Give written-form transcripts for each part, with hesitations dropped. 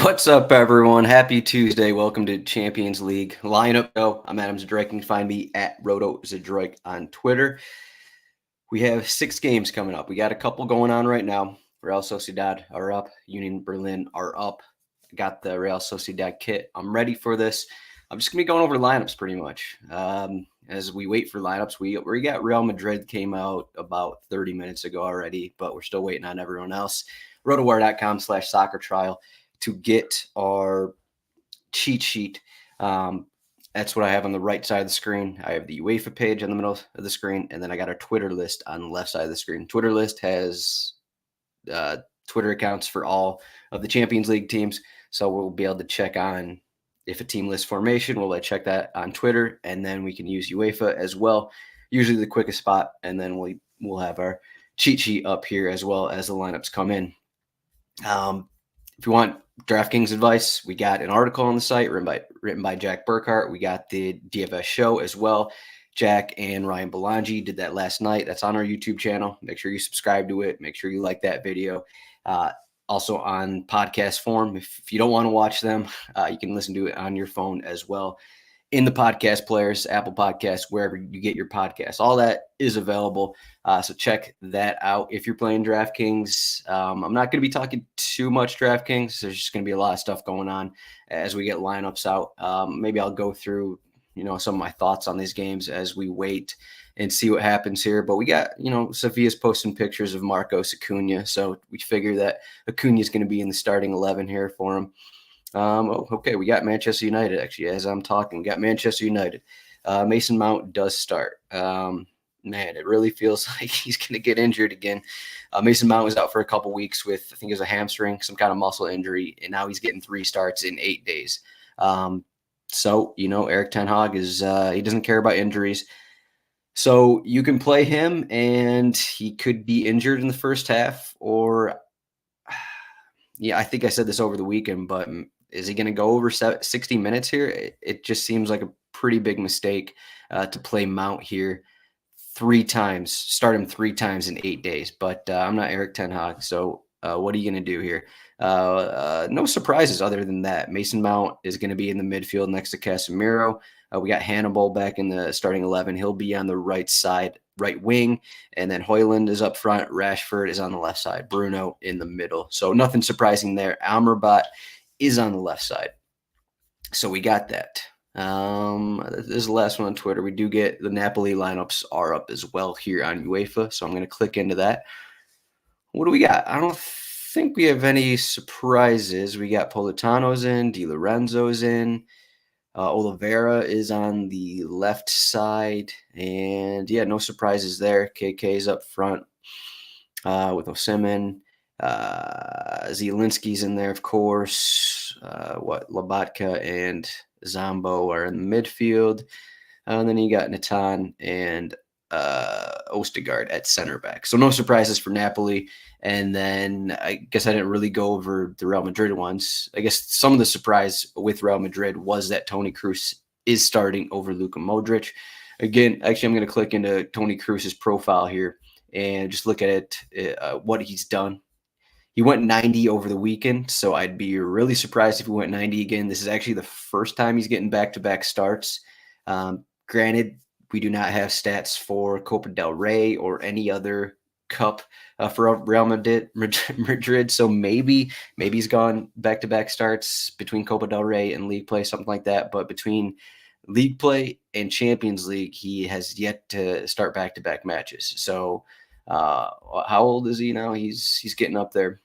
What's up, everyone? Happy Tuesday. Welcome to Champions League Lineup Show. I'm Adam Zdroik. You can find me at RotoZdroik on Twitter. We have 6 games coming up. We got a couple going on right now. Real Sociedad are up. Union Berlin are up. I got the Real Sociedad kit. I'm ready for this. I'm just going to be going over lineups pretty much. As we wait for lineups, we got Real Madrid came out about 30 minutes ago already, but we're still waiting on everyone else. RotoWire.com/soccer trial to get our cheat sheet. That's what I have on the right side of the screen. I have the UEFA page in the middle of the screen, and then I got our Twitter list on the left side of the screen. Twitter list has Twitter accounts for all of the Champions League teams, so we'll be able to check on if a team lists formation. We'll check that on Twitter, and then we can use UEFA as well. Usually the quickest spot, and then we'll have our cheat sheet up here as well as the lineups come in. If you want DraftKings advice, we got an article on the site written by Jack Burkhart. We got the DFS show as well. Jack and Ryan Belangi did that last night. That's on our YouTube channel. Make sure you subscribe to it. Make sure you like that video. Also on podcast form. If you don't want to watch them, you can listen to it on your phone as well. In the podcast players, Apple Podcasts, wherever you get your podcasts. All that is available. So check that out. If you're playing DraftKings, I'm not going to be talking too much DraftKings. There's just going to be a lot of stuff going on as we get lineups out. Maybe I'll go through, some of my thoughts on these games as we wait and see what happens here. But we got, Sofia's posting pictures of Marcos Acuna. So we figure that Acuna is going to be in the starting 11 here for him. Okay, we got Manchester United, actually, as I'm talking. We got Manchester United. Mason Mount does start. Man, it really feels like he's going to get injured again. Mason Mount was out for a couple weeks with, I think it was a hamstring, some kind of muscle injury, and now he's getting 3 starts in 8 days. So, Erik Ten Hag is he doesn't care about injuries. So you can play him, and he could be injured in the first half, or I think I said this over the weekend, but is he going to go over 60 minutes here? It just seems like a pretty big mistake to play Mount here 3 times, start him 3 times in 8 days. But I'm not Erik Ten Hag, so what are you going to do here? No surprises other than that. Mason Mount is going to be in the midfield next to Casemiro. We got Hannibal back in the starting 11. He'll be on the right side, right wing, and then Højlund is up front. Rashford is on the left side. Bruno in the middle. So nothing surprising there. Amrabat is on the left side. So we got that. This is the last one on Twitter. We do get the Napoli lineups are up as well here on UEFA. So I'm going to click into that. What do we got? I don't think we have any surprises. We got Politano's in, Di Lorenzo's in. Oliveira is on the left side, and no surprises there. KK's up front with Osimhen. Zielinski's in there, of course. Lobotka and Zambo are in the midfield. And then you got Natan and Ostergaard at center back. So no surprises for Napoli. And then I guess I didn't really go over the Real Madrid ones. I guess some of the surprise with Real Madrid was that Toni Kroos is starting over Luka Modric. Again, actually, I'm going to click into Toni Kroos's profile here and just look at it, what he's done. He went 90 over the weekend, so I'd be really surprised if he went 90 again. This is actually the first time he's getting back-to-back starts. Granted, we do not have stats for Copa del Rey or any other cup for Real Madrid. So maybe he's gone back-to-back starts between Copa del Rey and league play, something like that. But between league play and Champions League, he has yet to start back-to-back matches. So how old is he now? He's getting up there.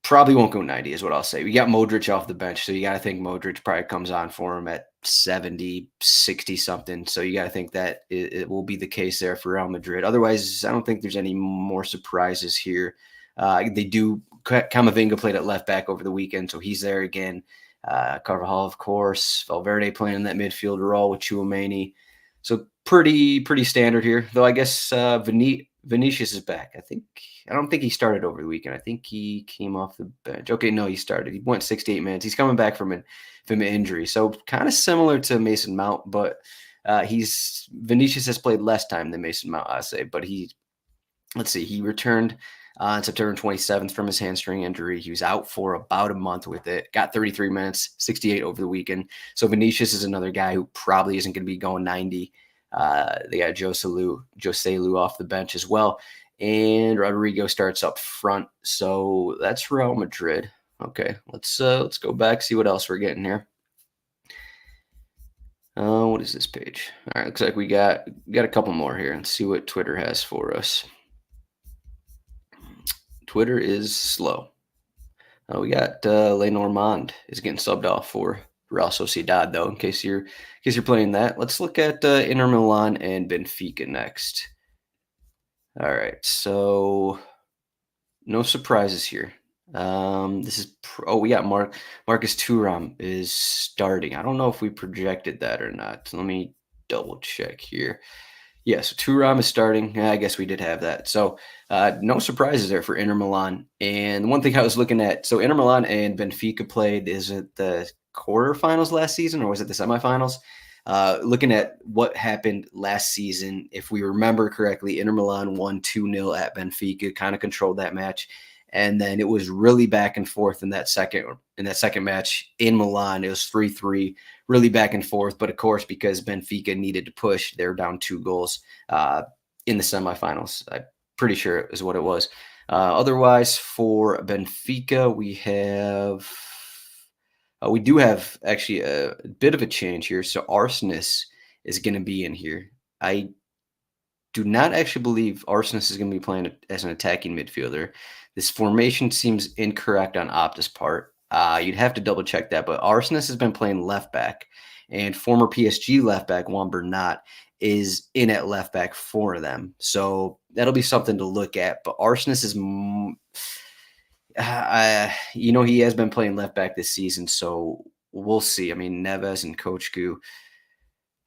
Probably won't go 90 is what I'll say. We got Modric off the bench, so you got to think Modric probably comes on for him at 70, 60 something. So you got to think that it will be the case there for Real Madrid. Otherwise, I don't think there's any more surprises here. Camavinga played at left back over the weekend, so he's there again. Carvajal, of course. Valverde playing in that midfield role with Tchouaméni. So pretty standard here, though. I guess Vinicius is back. I don't think he started over the weekend. I think he came off the bench. Okay, no, he started. He went 68 minutes. He's coming back from an injury. So kind of similar to Mason Mount, but Vinicius has played less time than Mason Mount, I say. But he returned on September 27th from his hamstring injury. He was out for about a month with it. Got 33 minutes, 68 over the weekend. So Vinicius is another guy who probably isn't going to be going 90. They got Jose Lu off the bench as well. And Rodrigo starts up front. So that's Real Madrid. Okay, let's go back, see what else we're getting here. What is this page? All right, looks like we got a couple more here, and see what Twitter has for us. Twitter is slow. We got Lenormand is getting subbed off for Real Sociedad, though. In case you're playing that, let's look at Inter Milan and Benfica next. All right, so no surprises here. This is we got Marcus Thuram is starting. I don't know if we projected that or not. Let me double check here. Yes, yeah, so Thuram is starting. Yeah, I guess we did have that. So no surprises there for Inter Milan. And one thing I was looking at, so Inter Milan and Benfica played, is it the quarterfinals last season or was it the semifinals? Looking at what happened last season, if we remember correctly, Inter Milan won 2-0 at Benfica, kind of controlled that match. And then it was really back and forth in that second match in Milan. It was 3-3, really back and forth. But of course, because Benfica needed to push, they were down 2 goals in the semifinals. I'm pretty sure it is what it was. Otherwise, for Benfica, we do have actually a bit of a change here. So Arsenis is going to be in here. I do not actually believe Arsenis is going to be playing as an attacking midfielder. This formation seems incorrect on Opta's part. You'd have to double check that, but Arsenis has been playing left back, and former PSG left back Juan Bernat is in at left back for them. So that'll be something to look at. But Arsenis is, he has been playing left back this season, so we'll see. I mean, Neves and Kochku,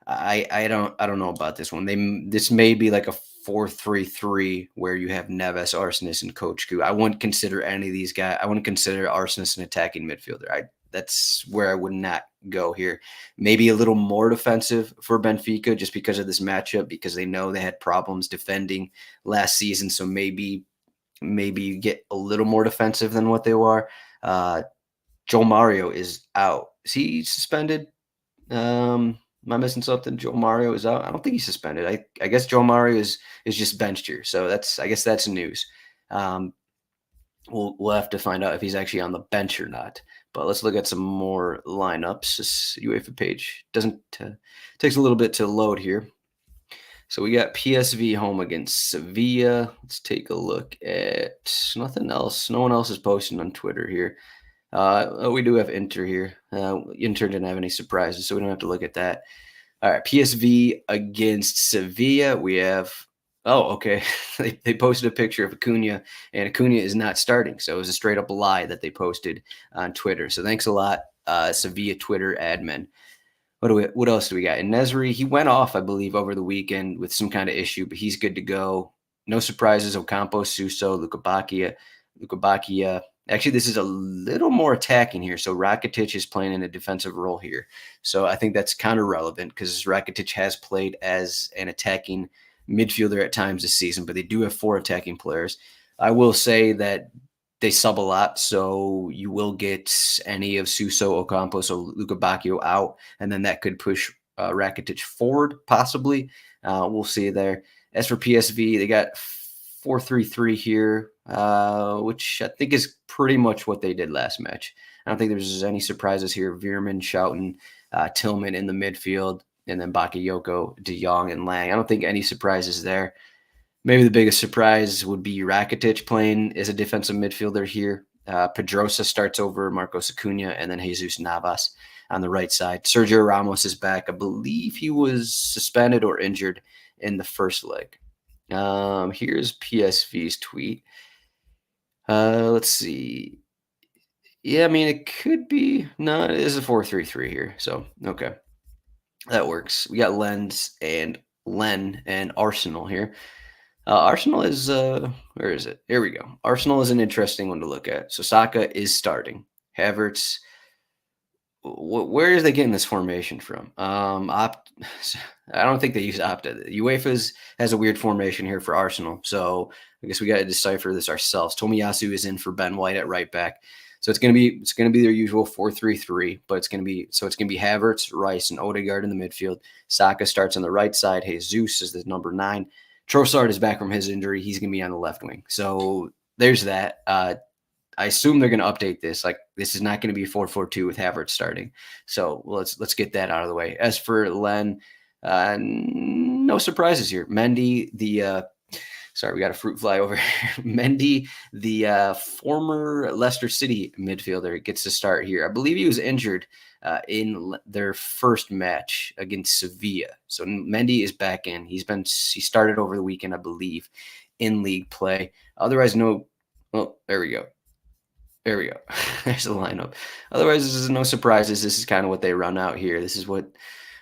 I don't know about this one. This may be like a 4-3-3 where you have Neves, Arsenis, and Kochku. I wouldn't consider any of these guys. I wouldn't consider Arsenis an attacking midfielder. That's where I would not go here. Maybe a little more defensive for Benfica just because of this matchup, because they know they had problems defending last season. So maybe you get a little more defensive than what they were. Joe Mario is out. Is he suspended? Am I missing something? Joe Mario is out. I don't think he's suspended. I guess Joe Mario is just benched here. So I guess that's news. We'll have to find out if he's actually on the bench or not. But let's look at some more lineups. This UEFA page takes a little bit to load here. So we got PSV home against Sevilla. Let's take a look at nothing else. No one else is posting on Twitter here. We do have Inter here. Inter didn't have any surprises, so we don't have to look at that. All right, PSV against Sevilla. We have, okay. they posted a picture of Acuna, and Acuna is not starting. So it was a straight up lie that they posted on Twitter. So thanks a lot, Sevilla Twitter admin. What else do we got? And Nesri, he went off, I believe, over the weekend with some kind of issue, but he's good to go. No surprises. Ocampo, Suso, Luka Bacchia. Actually, this is a little more attacking here. So Rakitic is playing in a defensive role here. So I think that's kind of relevant because Rakitic has played as an attacking midfielder at times this season, but they do have 4 attacking players. I will say that they sub a lot, so you will get any of Suso, Ocampo, so Luka Bacchio out, and then that could push Rakitic forward, possibly. We'll see there. As for PSV, they got 4-3-3 here, which I think is pretty much what they did last match. I don't think there's any surprises here. Veerman, Schouten, Tillman in the midfield, and then Bakayoko, De Jong, and Lang. I don't think any surprises there. Maybe the biggest surprise would be Rakitic playing as a defensive midfielder here. Pedrosa starts over Marcos Acuna, and then Jesus Navas on the right side. Sergio Ramos is back. I believe he was suspended or injured in the first leg. Here's PSV's tweet. Let's see. Yeah, I mean, it could be. No, it is a 4-3-3 here. So, okay. That works. We got Len and Arsenal here. Arsenal is, where is it? Here we go. Arsenal is an interesting one to look at. So Saka is starting. Havertz, Where is they getting this formation from? I don't think they use Opta. UEFA has a weird formation here for Arsenal, so I guess we got to decipher this ourselves. Tomiyasu is in for Ben White at right back, so it's gonna be their usual 4-3-3, but it's gonna be Havertz, Rice, and Odegaard in the midfield. Saka starts on the right side. Jesus is the number 9. Trossard is back from his injury. He's gonna be on the left wing. So there's that. I assume they're going to update this. Like, this is not going to be 4-4-2 with Havertz starting. So let's get that out of the way. As for Len, no surprises here. Mendy, sorry, we got a fruit fly over here. Mendy, the former Leicester City midfielder, gets to start here. I believe he was injured in their first match against Sevilla. So Mendy is back in. He started over the weekend, I believe, in league play. Otherwise, no. Oh, there we go. There's the lineup. Otherwise, this is no surprises. This is kind of what they run out here. This is what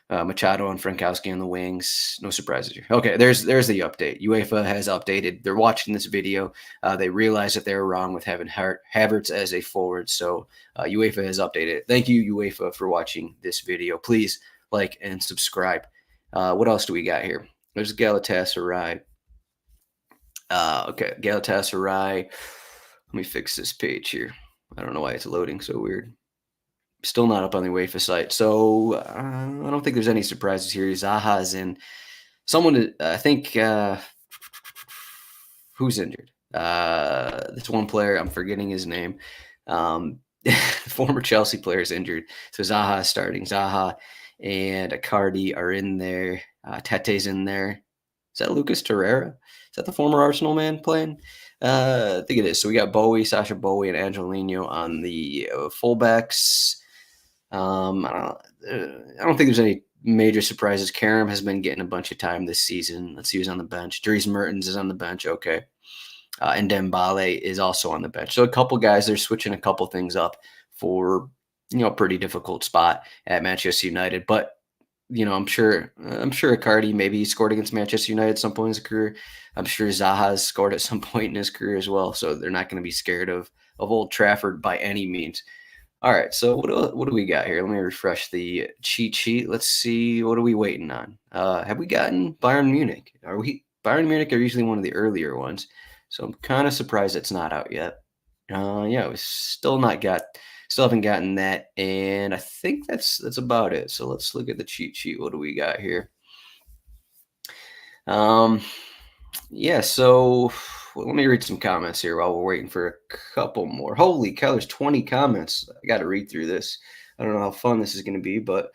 Machado and Frankowski on the wings. No surprises here. Okay, there's the update. UEFA has updated. They're watching this video. They realized that they were wrong with having Havertz as a forward. So UEFA has updated. Thank you, UEFA, for watching this video. Please like and subscribe. What else do we got here? There's Galatasaray. Okay, Galatasaray. Let me fix this page here. I don't know why it's loading so weird. Still not up on the UEFA site. So I don't think there's any surprises here. Zaha is in. Someone, I think, who's injured? This one player, I'm forgetting his name. Former Chelsea player is injured. So Zaha is starting. Zaha and Icardi are in there. Tete's in there. Is that Lucas Torreira? Is that the former Arsenal man playing? I think it is. So we got Sasha Bowie, and Angelino on the fullbacks. I don't think there's any major surprises. Karam has been getting a bunch of time this season. Let's see who's on the bench. Dries Mertens is on the bench. Okay. And Dembele is also on the bench. So a couple guys, they're switching a couple things up for, a pretty difficult spot at Manchester United. But I'm sure Icardi, maybe he scored against Manchester United at some point in his career. I'm sure Zaha has scored at some point in his career as well. So they're not going to be scared of Old Trafford by any means. All right, so what do we got here? Let me refresh the cheat sheet. Let's see, what are we waiting on? Have we gotten Bayern Munich? Bayern Munich are usually one of the earlier ones, so I'm kind of surprised it's not out yet. Yeah, we still haven't gotten that, and I think that's about it. So let's look at the cheat sheet. What do we got here? Yeah, so let me read some comments here while we're waiting for a couple more. Holy cow, there's 20 comments. I got to read through this. I don't know how fun this is going to be, but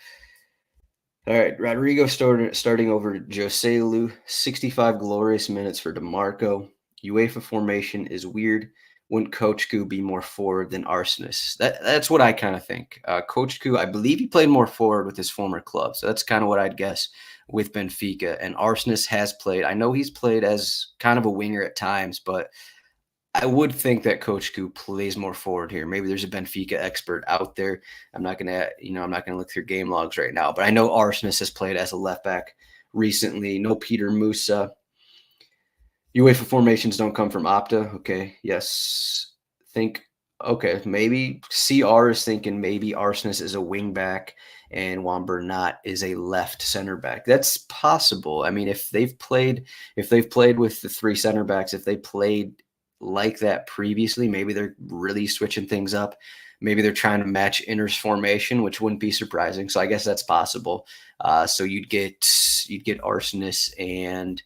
all right. Rodrigo starting over Joselu. 65 glorious minutes for DeMarco. UEFA formation is weird. Wouldn't Coach Ku be more forward than Arsenis? That's what I kind of think. Coach Ku, I believe he played more forward with his former club, so that's kind of what I'd guess with Benfica. And Arsenis has played. I know he's played as kind of a winger at times, but I would think that Coach Ku plays more forward here. Maybe there's a Benfica expert out there. I'm not gonna look through game logs right now, but I know Arsenis has played as a left back recently. No Peter Musa. UEFA formations don't come from Opta. Okay. Yes. Maybe CR is thinking maybe Arsenis is a wing back and Juan Bernat is a left center back. That's possible. I mean, if they've played with the 3 center backs, if they played like that previously, maybe they're really switching things up. Maybe they're trying to match Inter's formation, which wouldn't be surprising. So I guess that's possible. So you'd get Arsenis, and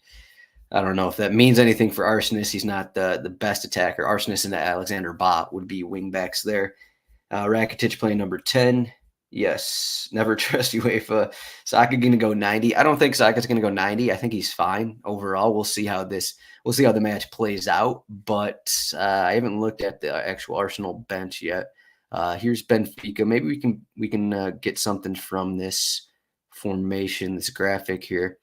I don't know if that means anything for Arsenis. He's not the best attacker. Arsenis and Alexander Bot would be wing backs there. Rakitic playing number 10. Yes, never trust UEFA. Saka going to go 90. I don't think Saka's going to go 90. I think he's fine overall. We'll see how the match plays out. But I haven't looked at the actual Arsenal bench yet. Here's Benfica. Maybe we can get something from this formation, this graphic here.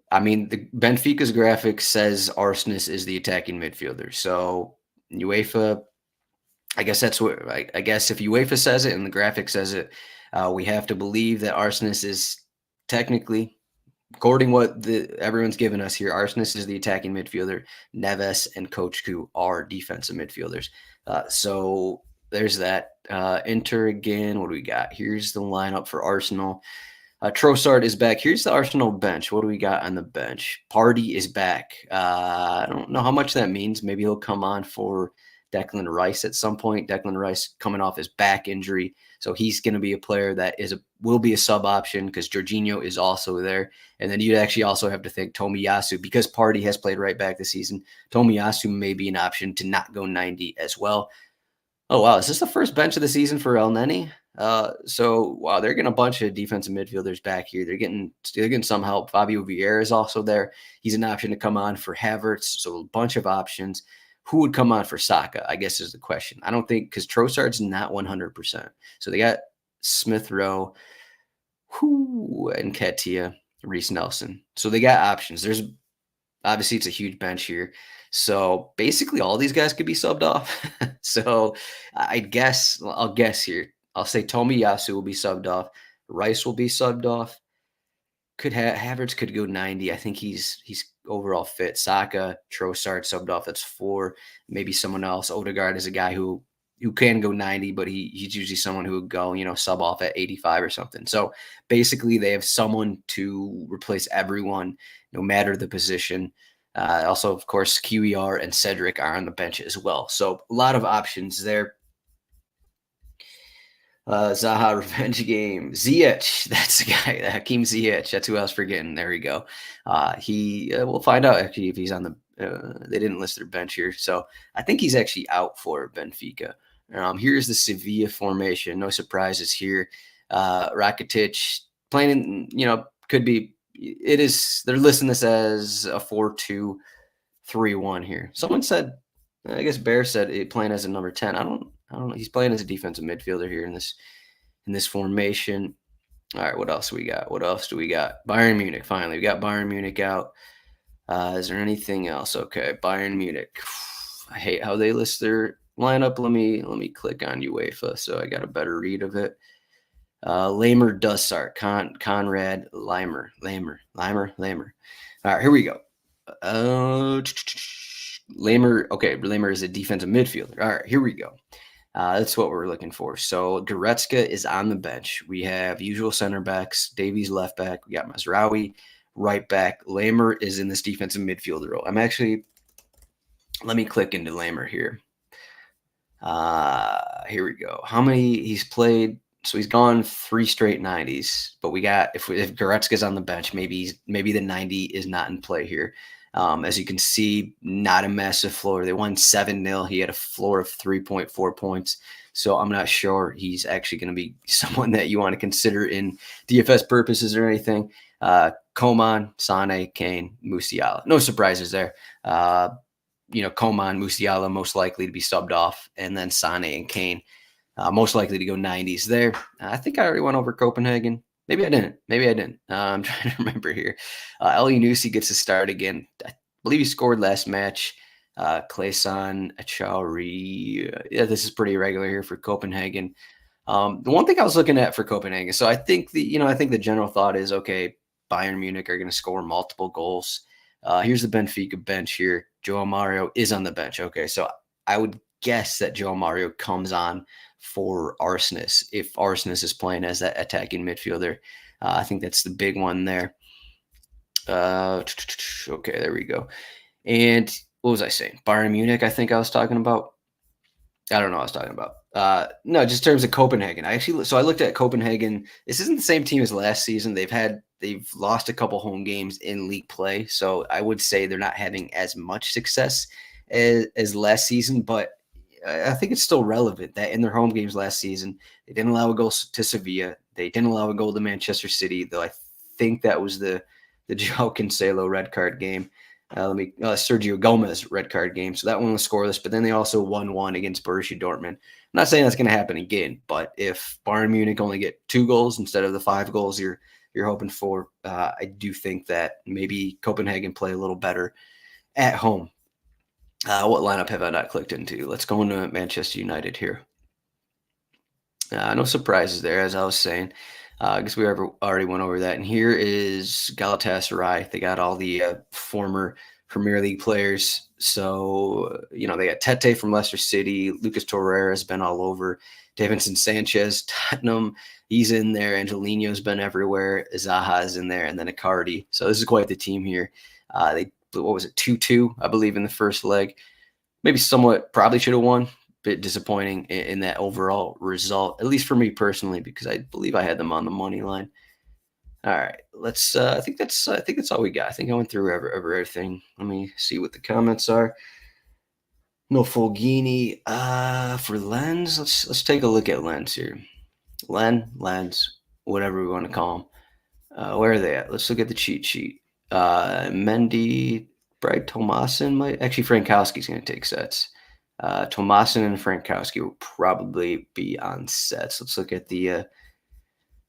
I mean, the Benfica's graphic says Arsenis is the attacking midfielder. So UEFA, I guess that's what I guess if UEFA says it and the graphic says it, we have to believe that Arsenis is technically, according to what everyone's given us here, Arsenis is the attacking midfielder. Neves and Coach Ku are defensive midfielders. So there's that. Enter again. What do we got? Here's the lineup for Arsenal. Trossard is back. Here's the Arsenal bench. What do we got on the bench? Party is back. I don't know how much that means. Maybe he'll come on for Declan Rice at some point. Declan Rice coming off his back injury, so he's going to be a player that will be a sub option because Jorginho is also there. And then you'd actually also have to think Tomiyasu, because Party has played right back this season. Tomiyasu may be an option to not go 90 as well. Oh, wow. Is this the first bench of the season for El Neni? So, wow, they're getting a bunch of defensive midfielders back here. They're getting some help. Fabio Vieira is also there. He's an option to come on for Havertz. So, a bunch of options. Who would come on for Saka, I guess, is the question. I don't think, because Trossard's not 100%. So, they got Smith Rowe, and Katia, Reece Nelson. So, they got options. Obviously, it's a huge bench here. So basically all these guys could be subbed off. So I'll guess here. I'll say Tomiyasu will be subbed off. Rice will be subbed off. Havertz could go 90. I think he's overall fit. Saka, Trossard subbed off. That's 4. Maybe someone else. Odegaard is a guy who can go 90, but he's usually someone who would go, sub off at 85 or something. So basically they have someone to replace everyone, no matter the position. Also, of course, QER and Cedric are on the bench as well. So a lot of options there. Zaha revenge game. Ziyech, that's the guy. Hakim Ziyech, that's who I was forgetting. There we go. We'll find out actually if he's on the. They didn't list their bench here, so I think he's actually out for Benfica. Here's the Sevilla formation. No surprises here. Rakitic playing. Could be. It is. They're listing this as a 4-2-3-1 here. Someone said. I guess Bear said playing as a number 10. I don't know. He's playing as a defensive midfielder here in this formation. All right, what else do we got? Bayern Munich, finally. We got Bayern Munich out. Is there anything else? Okay, Bayern Munich. I hate how they list their lineup. Let me click on UEFA so I got a better read of it. Lamer Dussart, Conrad Lamer. All right, here we go. Lamer, okay, Lamer is a defensive midfielder. All right, here we go. That's what we're looking for. So Goretzka is on the bench. We have usual center backs. Davies left back. We got Mazraoui right back. Lamer is in this defensive midfielder role. Let me click into Lamer here. Here we go. How many he's played? So he's gone 3 straight 90s. But we got if Goretzka's on the bench, maybe the 90 is not in play here. As you can see, not a massive floor. They won 7-0. He had a floor of 3.4 points. So I'm not sure he's actually going to be someone that you want to consider in DFS purposes or anything. Coman, Sane, Kane, Musiala. No surprises there. Coman, Musiala most likely to be subbed off. And then Sane and Kane most likely to go 90s there. I think I already went over Copenhagen. Maybe I didn't. I'm trying to remember here. Elyounoussi gets to start again. I believe he scored last match. Clayson, Achauri. Yeah, this is pretty regular here for Copenhagen. The one thing I was looking at for Copenhagen, so I think the general thought is, okay, Bayern Munich are going to score multiple goals. Here's the Benfica bench here. Joao Mario is on the bench. Okay, so I would guess that Joao Mario comes on for Arsenis if Arsenis is playing as that attacking midfielder. I think that's the big one there. Okay, there we go. And what was I saying? Bayern Munich, I think I was talking about. I don't know what I was talking about. No, just in terms of Copenhagen. I looked at Copenhagen. This isn't the same team as last season. They've lost a couple home games in league play. So I would say they're not having as much success as last season, but I think it's still relevant that in their home games last season, they didn't allow a goal to Sevilla. They didn't allow a goal to Manchester City, though I think that was the Joao Cancelo red card game. Sergio Gomez red card game. So that one was scoreless, but then they also won 1 against Borussia Dortmund. I'm not saying that's going to happen again, but if Bayern Munich only get 2 goals instead of the 5 goals you're hoping for, I do think that maybe Copenhagen play a little better at home. What lineup have I not clicked into? Let's go into Manchester United here. No surprises there, as I was saying. I guess we already went over that. And here is Galatasaray. They got all the former Premier League players. So, they got Tete from Leicester City. Lucas Torreira has been all over. Davinson Sanchez, Tottenham, he's in there. Angelino's been everywhere. Zaha's in there, and then Icardi. So this is quite the team here. What was it, 2-2, I believe, in the first leg. Maybe somewhat probably should have won. Bit disappointing in that overall result, at least for me personally, because I believe I had them on the money line. All right, let's. I think that's all we got. I think I went through everything. Let me see what the comments are. No Fulgini for Lens. Let's take a look at Lens here. Lens, whatever we want to call them. Where are they at? Let's look at the cheat sheet. Mendy, Bright Tomasin might actually. Frankowski's going to take sets. Tomasin and Frankowski will probably be on sets. Let's look at the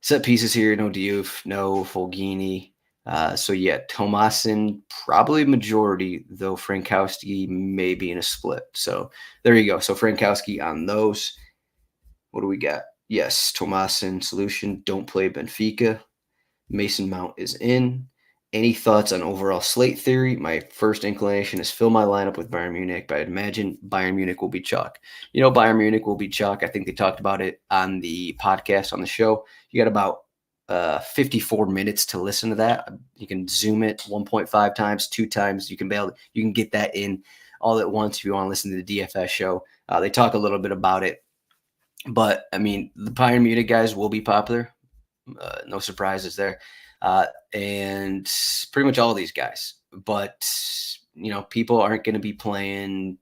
set pieces here. No Diouf, no Fulgini. So yeah, Tomasin probably majority, though Frankowski may be in a split. So there you go. So Frankowski on those. What do we got? Yes, Tomasin solution. Don't play Benfica. Mason Mount is in. Any thoughts on overall slate theory? My first inclination is fill my lineup with Bayern Munich, but I imagine Bayern Munich will be chalk. Bayern Munich will be chalk. I think they talked about it on the podcast, on the show. You got about 54 minutes to listen to that. You can zoom it 1.5 times, 2 times. You can get that in all at once if you want to listen to the DFS show. They talk a little bit about it. But, the Bayern Munich guys will be popular. No surprises there. And pretty much all these guys. But, people aren't going to be playing.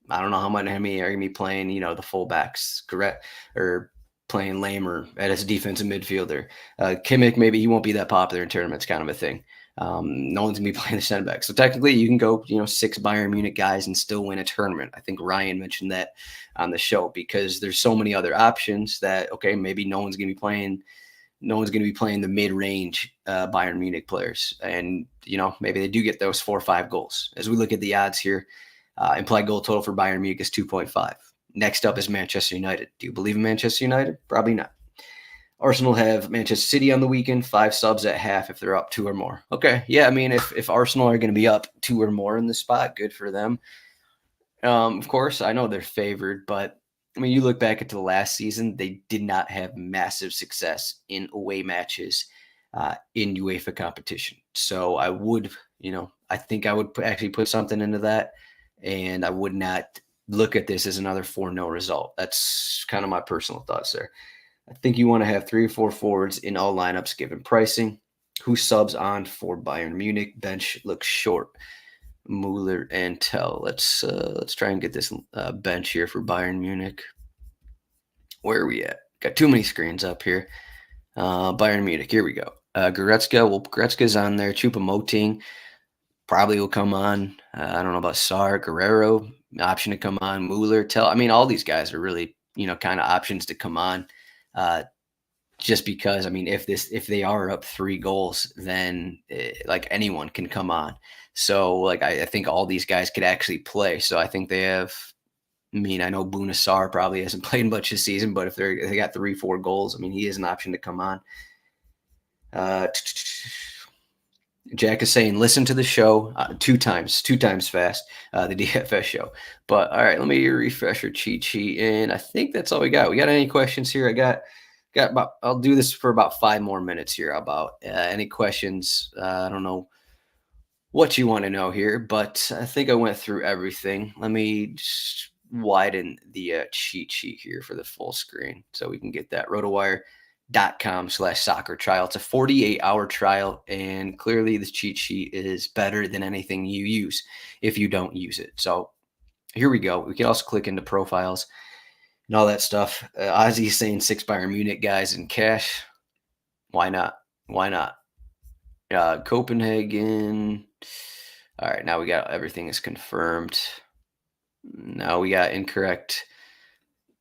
I don't know how many are going to be playing, the fullbacks, correct? Or playing Lamer as a defensive midfielder. Kimmich, maybe he won't be that popular in tournaments, kind of a thing. No one's going to be playing the center back. So technically you can go, 6 Bayern Munich guys and still win a tournament. I think Ryan mentioned that on the show because there's so many other options that, okay, maybe no one's going to be playing the mid-range Bayern Munich players. And, maybe they do get those 4 or 5 goals. As we look at the odds here, implied goal total for Bayern Munich is 2.5. Next up is Manchester United. Do you believe in Manchester United? Probably not. Arsenal have Manchester City on the weekend, 5 subs at half if they're up 2 or more. Okay, yeah, if Arsenal are going to be up 2 or more in the spot, good for them. Of course, I know they're favored, but you look back at the last season, they did not have massive success in away matches in UEFA competition. So I would, I think I would actually put something into that, and I would not look at this as another 4-0 result. That's kind of my personal thoughts there. I think you want to have 3 or 4 forwards in all lineups given pricing. Who subs on for Bayern Munich? Bench looks short. Mueller and Tell. Let's try and get this bench here for Bayern Munich. Where are we at? Got too many screens up here. Bayern Munich. Here we go. Goretzka. Well, Goretzka's on there. Choupo-Moting probably will come on. I don't know about Sarr. Guerrero, option to come on. Mueller, Tell. All these guys are really, kind of options to come on. Just because, if they are up 3 goals, then anyone can come on. So I think all these guys could actually play. So I think they have, I know Bunasar probably hasn't played much this season, but if they got 3-4 goals, he is an option to come on. Jack is saying, listen to the show 2 times fast, the DFS show. But all right, let me refresh your cheat sheet. And I think that's all we got. We got any questions here? I got about, I'll do this for about 5 more minutes here about any questions. I don't know what you want to know here, but I think I went through everything. Let me just widen the cheat sheet here for the full screen so we can get that. RotoWire.com/soccer trial. It's a 48-hour trial, and clearly this cheat sheet is better than anything you use if you don't use it. So here we go. We can also click into profiles and all that stuff. Ozzy's saying 6 Bayern Munich guys in cash. Why not? Copenhagen. All right, now we got everything is confirmed. Now we got incorrect.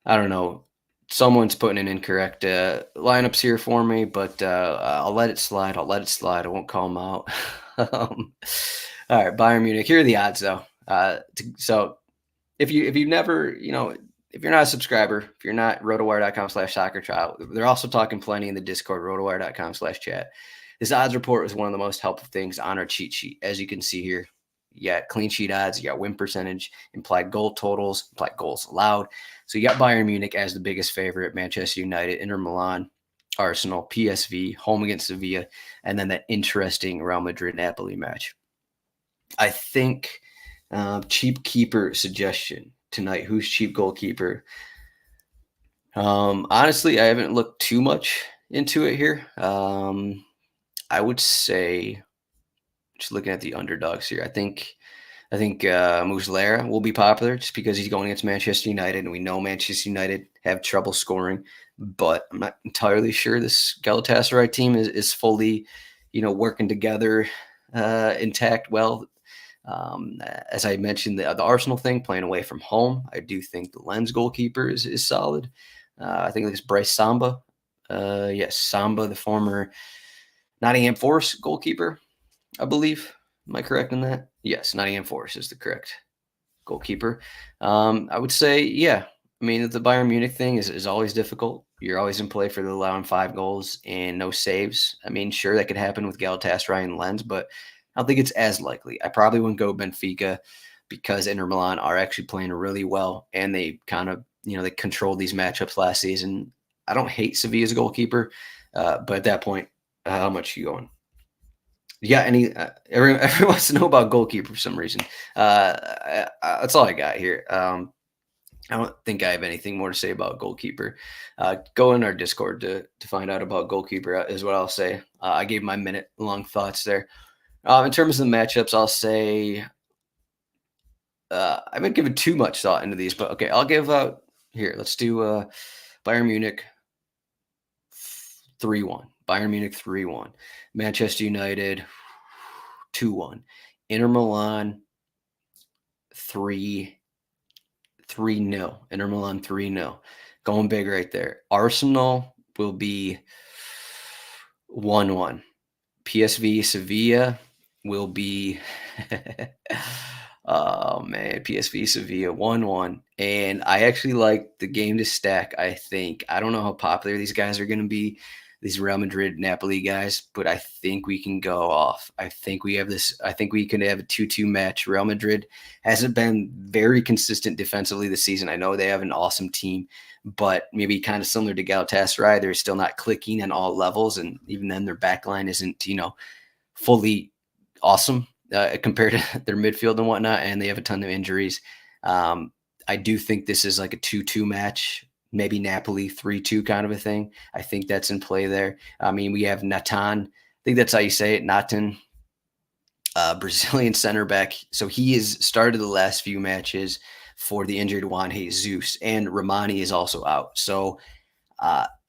I don't know. Someone's putting in incorrect lineups here for me, but I'll let it slide. I won't call them out. All right, Bayern Munich. Here are the odds, though. So if you've never, if you're not a subscriber, if you're not, RotoWire.com/soccer trial. They're also talking plenty in the Discord, RotoWire.com/chat. This odds report was one of the most helpful things on our cheat sheet, as you can see here. You got clean sheet odds, you got win percentage, implied goal totals, implied goals allowed. So you got Bayern Munich as the biggest favorite, Manchester United, Inter Milan, Arsenal, PSV, home against Sevilla, and then that interesting Real Madrid-Napoli match. I think cheap keeper suggestion tonight. Who's cheap goalkeeper? Honestly, I haven't looked too much into it here. I would say, just looking at the underdogs here, I think Muslera will be popular just because he's going against Manchester United, and we know Manchester United have trouble scoring. But I'm not entirely sure this Galatasaray team is fully, working together intact well. As I mentioned, the Arsenal thing, playing away from home, I do think the Lens goalkeeper is solid. I think it's Bryce Samba. Yes, Samba, the former Nottingham Forest goalkeeper, I believe. Am I correct in that? Yes, Nottingham Forest is the correct goalkeeper. I would say, yeah. I mean, the Bayern Munich thing is always difficult. You're always in play for allowing 5 goals and no saves. I mean, sure, that could happen with Galatasaray and Lens, but I don't think it's as likely. I probably wouldn't go Benfica because Inter Milan are actually playing really well, and they kind of, they controlled these matchups last season. I don't hate Sevilla's goalkeeper, but at that point, how much are you going? Yeah, everyone wants to know about goalkeeper for some reason. That's all I got here. I don't think I have anything more to say about goalkeeper. Go in our Discord to find out about goalkeeper is what I'll say. I gave my minute-long thoughts there. In terms of the matchups, I'll say I haven't given too much thought into these, but okay, I'll give out here. Let's do Bayern Munich 3-1. Bayern Munich 3-1. Manchester United 2-1. Inter Milan 3-0. Inter Milan 3-0. Going big right there. Arsenal will be 1-1. PSV Sevilla will be oh man, PSV Sevilla 1-1. And I actually like the game to stack, I think. I don't know how popular these guys are going to be, these Real Madrid Napoli guys, but I think we can go off. I think we can have a 2-2 match. Real Madrid hasn't been very consistent defensively this season. I know they have an awesome team, but maybe kind of similar to Galatasaray, they're still not clicking on all levels, and even then their back line isn't, fully awesome compared to their midfield and whatnot, and they have a ton of injuries. I do think this is like a 2-2 match, maybe Napoli 3-2 kind of a thing. I think that's in play there. I mean, we have Natan. I think that's how you say it, Natan, Brazilian center back. So he has started the last few matches for the injured Juan Jesus, and Romani is also out. So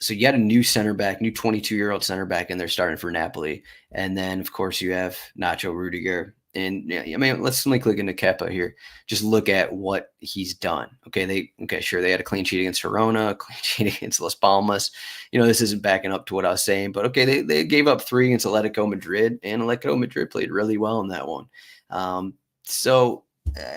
you got a new center back, new 22-year-old center back, and they're starting for Napoli. And then, of course, you have Nacho Rudiger. And I mean, let's click into Kepa here. Just look at what he's done. Okay, sure, they had a clean sheet against Verona, a clean sheet against Las Palmas. This isn't backing up to what I was saying, but okay, they gave up 3 against Atletico Madrid, and Atletico Madrid played really well in that one. So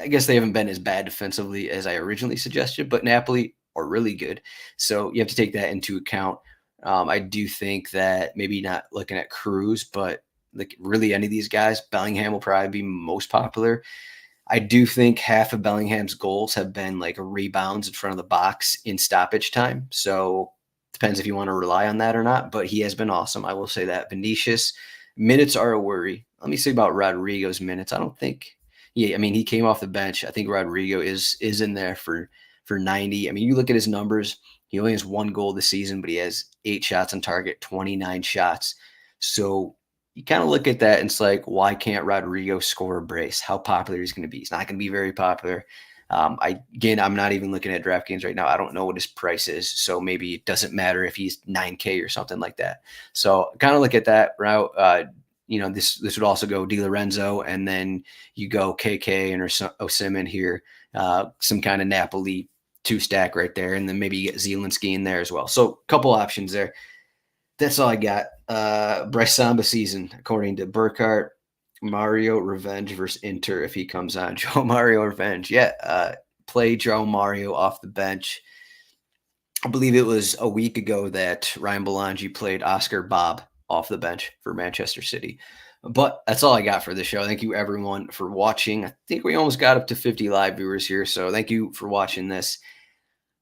I guess they haven't been as bad defensively as I originally suggested, but Napoli are really good. So you have to take that into account. I do think that maybe not looking at Cruz, but like really any of these guys, Bellingham will probably be most popular. I do think half of Bellingham's goals have been like rebounds in front of the box in stoppage time. So depends if you want to rely on that or not, but he has been awesome. I will say that. Vinicius, minutes are a worry. Let me say about Rodrigo's minutes. I don't think, he came off the bench. I think Rodrigo is in there for 90. I mean, you look at his numbers, he only has 1 goal this season, but he has 8 shots on target, 29 shots. So you kind of look at that and it's like, why can't Rodrigo score a brace? How popular he's going to be? He's not going to be very popular. I'm not even looking at DraftKings right now. I don't know what his price is. So maybe it doesn't matter if he's 9K or something like that. So kind of look at that route. This would also go Di Lorenzo, and then you go KK and Osimhen here, some kind of Napoli 2-stack right there, and then maybe you get Zielinski in there as well. So a couple options there. That's all I got. Bryce Samba season, according to Burkhardt, Mario Revenge versus Inter if he comes on. Joe Mario Revenge. Yeah, play Joe Mario off the bench. I believe it was a week ago that Ryan Belangi played Oscar Bob off the bench for Manchester City. But that's all I got for this show. Thank you everyone for watching. I think we almost got up to 50 live viewers here. So thank you for watching this.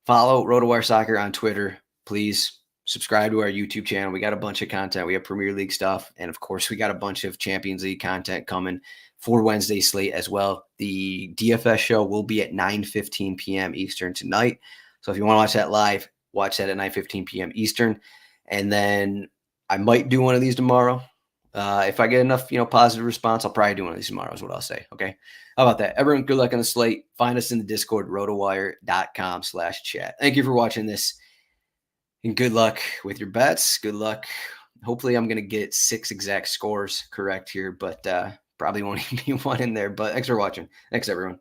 Follow RotoWire Soccer on Twitter. Please subscribe to our YouTube channel. We got a bunch of content. We have Premier League stuff. And of course, we got a bunch of Champions League content coming for Wednesday slate as well. The DFS show will be at 9:15 p.m. Eastern tonight. So if you want to watch that live, watch that at 9:15 p.m. Eastern. And then I might do one of these tomorrow. If I get enough, positive response, I'll probably do one of these tomorrow is what I'll say. Okay. How about that? Everyone, good luck on the slate. Find us in the Discord, rotowire.com/chat. Thank you for watching this. And good luck with your bets. Good luck. Hopefully I'm going to get 6 exact scores correct here, but probably won't even be one in there. But thanks for watching. Thanks, everyone.